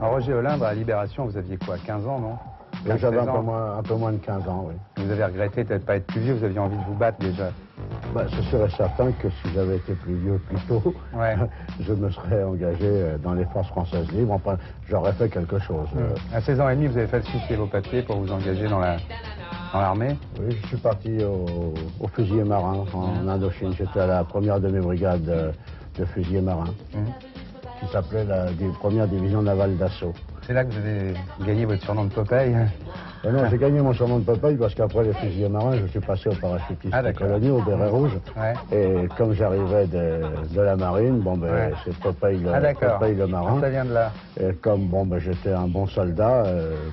Alors Roger Olindre, à Libération, vous aviez quoi, 15 ans, non? J'avais un peu moins de 15 ans, oui. Vous avez regretté de ne pas être plus vieux, vous aviez envie de vous battre déjà? Bah, c'est sûr et certain que si j'avais été plus vieux plus tôt, ouais. je me serais engagé dans les forces françaises libres. Enfin, j'aurais fait quelque chose. À 16 ans et demi, vous avez falsifié vos papiers pour vous engager dans l'armée? Oui, je suis parti au fusilier marin en Indochine. J'étais à la première demi-brigade de fusiliers marins, qui s'appelait la première division navale d'assaut. C'est là que vous avez gagné votre surnom de Popeye? Non, j'ai gagné mon surnom de Popeye parce qu'après les fusiliers marins, je suis passé au parachutiste colonial, au béret rouge. Ouais. Et comme j'arrivais de la marine, bon ben c'est Popeye le marin. Ça vient de là. Et comme bon ben j'étais un bon soldat,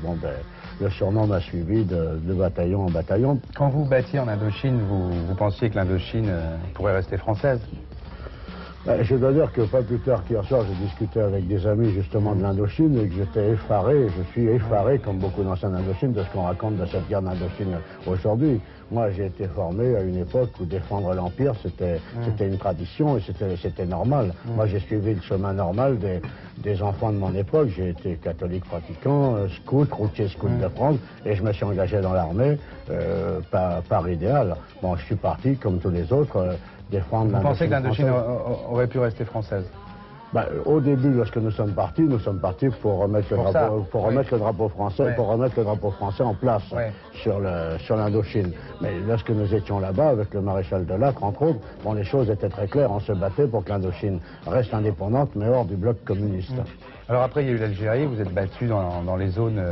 bon ben le surnom m'a suivi de bataillon en bataillon. Quand vous battiez en Indochine, vous pensiez que l'Indochine pourrait rester française? Je dois dire que pas plus tard qu'hier soir, j'ai discuté avec des amis justement de l'Indochine et que j'étais effaré, je suis effaré comme beaucoup d'anciens d'Indochine de ce qu'on raconte de cette guerre d'Indochine aujourd'hui. Moi j'ai été formé à une époque où défendre l'Empire c'était une tradition et c'était normal. Moi j'ai suivi le chemin normal des enfants de mon époque, j'ai été catholique pratiquant, scout, routier scout de France et je me suis engagé dans l'armée par idéal. Bon je suis parti comme tous les autres. Vous pensez que l'Indochine aurait pu rester française? Au début, lorsque nous sommes partis pour remettre le drapeau français, pour remettre le drapeau français en place sur l'Indochine. Mais lorsque nous étions là-bas, avec le maréchal de Lacre, entre autres, bon, les choses étaient très claires. On se battait pour que l'Indochine reste indépendante, mais hors du bloc communiste. Alors après, il y a eu l'Algérie. Vous êtes battu dans les zones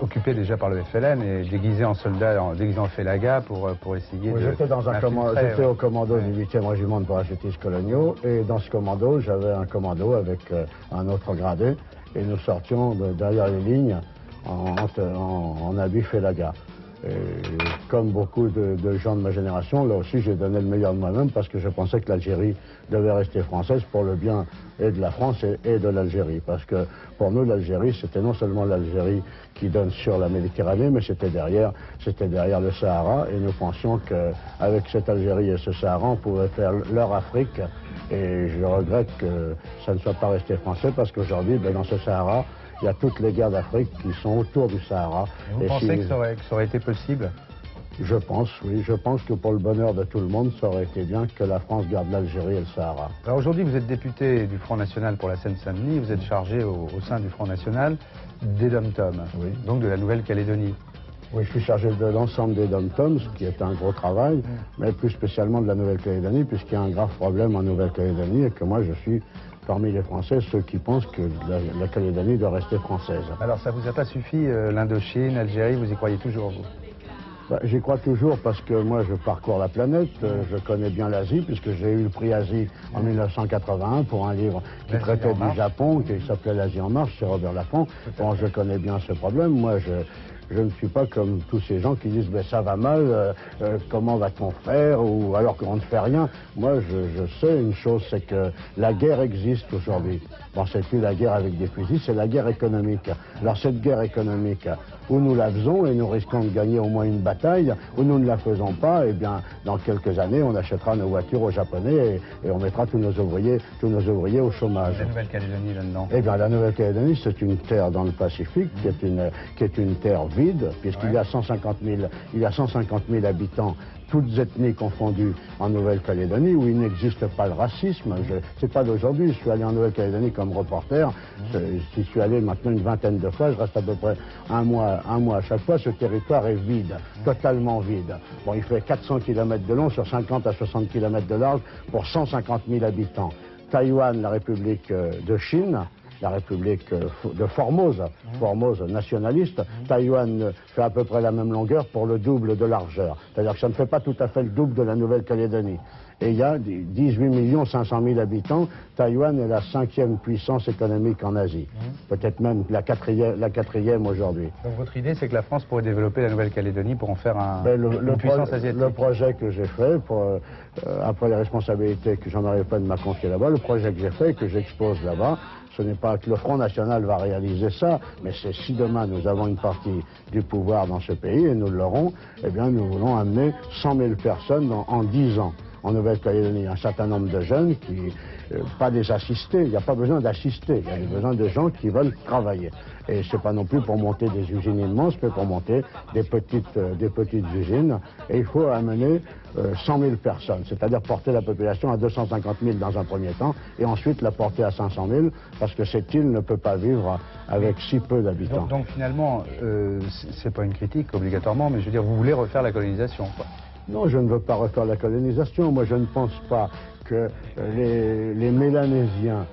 occupées déjà par le FLN et déguisé en soldat, déguisé en félaga pour essayer de... J'étais au commando du 8e régiment de parachutistes coloniaux et dans ce commando, j'avais un commando avec un autre gradé et nous sortions derrière les lignes en habit félaga. Et comme beaucoup de gens de ma génération, là aussi j'ai donné le meilleur de moi-même parce que je pensais que l'Algérie devait rester française pour le bien et de la France et de l'Algérie. Parce que pour nous l'Algérie c'était non seulement l'Algérie qui donne sur la Méditerranée, mais c'était derrière le Sahara et nous pensions qu'avec cette Algérie et ce Sahara on pouvait faire leur Afrique et je regrette que ça ne soit pas resté français parce qu'aujourd'hui dans ce Sahara il y a toutes les guerres d'Afrique qui sont autour du Sahara. Vous pensez que ça aurait été possible? Je pense, oui. Je pense que pour le bonheur de tout le monde, ça aurait été bien que la France garde l'Algérie et le Sahara. Alors aujourd'hui, vous êtes député du Front National pour la Seine-Saint-Denis. Vous êtes chargé au sein du Front National des Dom-Tom, donc de la Nouvelle-Calédonie. Oui, je suis chargé de l'ensemble des Dom-Tom, ce qui est un gros travail, mais plus spécialement de la Nouvelle-Calédonie, puisqu'il y a un grave problème en Nouvelle-Calédonie et que moi je suis parmi les Français, ceux qui pensent que la Calédonie doit rester française. Alors ça vous a pas suffi, l'Indochine, l'Algérie, vous y croyez toujours, vous? J'y crois toujours parce que moi je parcours la planète, je connais bien l'Asie puisque j'ai eu le prix Asie en 1981 pour un livre qui traitait du Japon, qui s'appelait L'Asie en marche, c'est Robert Laffont. Bon, je connais bien ce problème, moi je ne suis pas comme tous ces gens qui disent ça va mal, comment va-t-on faire, ou alors qu'on ne fait rien. Moi je sais une chose, c'est que la guerre existe aujourd'hui. Bon, c'est plus la guerre avec des fusils, c'est la guerre économique. Alors cette guerre économique, où nous la faisons et nous risquons de gagner au moins une bataille, où nous ne la faisons pas, eh bien dans quelques années on achètera nos voitures aux Japonais et on mettra tous nos ouvriers au chômage. La Nouvelle-Calédonie là-dedans? Eh bien la Nouvelle-Calédonie c'est une terre dans le Pacifique qui est une terre vide, puisqu'il y a 150 000 habitants, toutes ethnies confondues en Nouvelle-Calédonie, où il n'existe pas le racisme. C'est pas d'aujourd'hui, je suis allé en Nouvelle-Calédonie comme reporter, j'y suis allé maintenant une vingtaine de fois, je reste à peu près un mois à chaque fois, ce territoire est vide, totalement vide. Bon, il fait 400 km de long sur 50 à 60 km de large pour 150 000 habitants. Taïwan, la République de Chine, la République de Formose nationaliste, Taïwan fait à peu près la même longueur pour le double de largeur. C'est-à-dire que ça ne fait pas tout à fait le double de la Nouvelle-Calédonie. Et il y a 18 500 000 habitants. Taïwan est la 5e puissance économique en Asie. Peut-être même la quatrième aujourd'hui. Donc votre idée, c'est que la France pourrait développer la Nouvelle-Calédonie pour en faire une puissance asiatique? Le projet que j'ai fait, après les responsabilités que j'en avais pas de m'a confier là-bas, le projet que j'ai fait, que j'expose là-bas, ce n'est pas que le Front National va réaliser ça, mais c'est si demain nous avons une partie du pouvoir dans ce pays, et nous l'aurons, eh bien nous voulons amener 100 000 personnes en 10 ans. en Nouvelle-Calédonie un certain nombre de jeunes qui, pas des assistés, il n'y a pas besoin d'assister, il y a besoin de gens qui veulent travailler. Et c'est pas non plus pour monter des usines immenses, mais pour monter des petites usines. Et il faut amener 100 000 personnes, c'est-à-dire porter la population à 250 000 dans un premier temps, et ensuite la porter à 500 000, parce que cette île ne peut pas vivre avec si peu d'habitants. Donc finalement, c'est pas une critique obligatoirement, mais je veux dire, vous voulez refaire la colonisation, quoi. Non, je ne veux pas refaire la colonisation. Moi, je ne pense pas que les Mélanésiens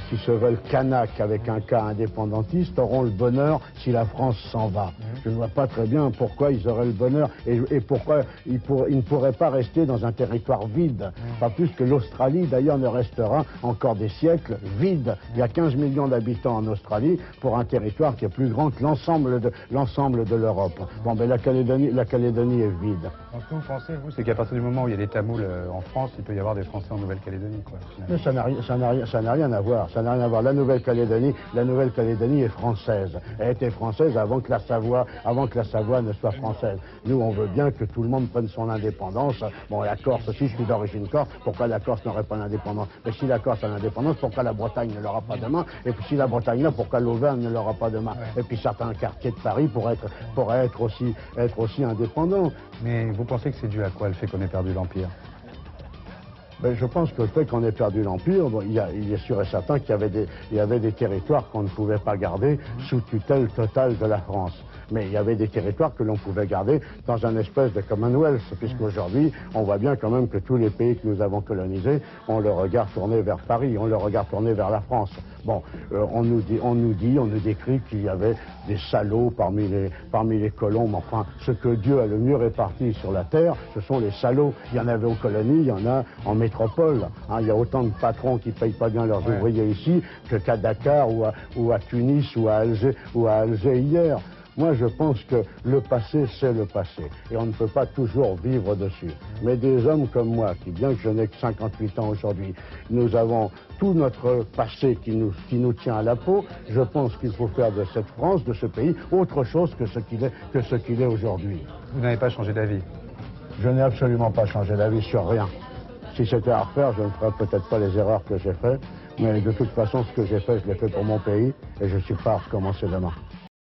qui se veulent Kanaks avec un cas indépendantiste auront le bonheur si la France s'en va. Je ne vois pas très bien pourquoi ils auraient le bonheur et pourquoi ils ne pourraient pas rester dans un territoire vide. Pas plus que l'Australie, d'ailleurs, ne restera encore des siècles vide. Il y a 15 millions d'habitants en Australie pour un territoire qui est plus grand que l'ensemble de l'Europe. Bon, mais la Calédonie est vide. Donc ce que vous pensez, vous, c'est qu'à partir du moment où il y a des Tamouls en France, il peut y avoir des Français en Nouvelle-Calédonie, quoi. Mais ça n'a rien à voir. Ça n'a rien à voir. La Nouvelle-Calédonie est française. Elle était française avant que la Savoie ne soit française. Nous, on veut bien que tout le monde prenne son indépendance. Bon, la Corse aussi, je suis d'origine corse. Pourquoi la Corse n'aurait pas l'indépendance? Mais si la Corse a l'indépendance, pourquoi la Bretagne ne l'aura pas demain? Et puis si la Bretagne là, pourquoi l'Auvergne ne l'aura pas demain? Et puis certains quartiers de Paris pourraient être aussi indépendants. Mais vous pensez que c'est dû à quoi, le fait qu'on ait perdu l'Empire? Ben, je pense que le fait qu'on ait perdu l'Empire, bon, il est sûr et certain qu'il y avait des territoires qu'on ne pouvait pas garder sous tutelle totale de la France. Mais il y avait des territoires que l'on pouvait garder dans un espèce de Commonwealth, puisqu'aujourd'hui, on voit bien quand même que tous les pays que nous avons colonisés ont le regard tourné vers Paris, ont le regard tourné vers la France. Bon, on nous décrit qu'il y avait des salauds parmi les colons, mais enfin, ce que Dieu a le mieux réparti sur la terre, ce sont les salauds. Il y en avait aux colonies, il y en a en métropole. Hein, il y a autant de patrons qui ne payent pas bien leurs ouvriers ici qu'à Dakar ou à Tunis ou à Alger hier. Moi, je pense que le passé, c'est le passé. Et on ne peut pas toujours vivre dessus. Mais des hommes comme moi, qui, bien que je n'ai que 58 ans aujourd'hui, nous avons tout notre passé qui nous tient à la peau, je pense qu'il faut faire de cette France, de ce pays, autre chose que ce qu'il est aujourd'hui. Vous n'avez pas changé d'avis? Je n'ai absolument pas changé d'avis sur rien. Si c'était à refaire, je ne ferais peut-être pas les erreurs que j'ai faites. Mais de toute façon, ce que j'ai fait, je l'ai fait pour mon pays. Et je ne suis pas à recommencer demain.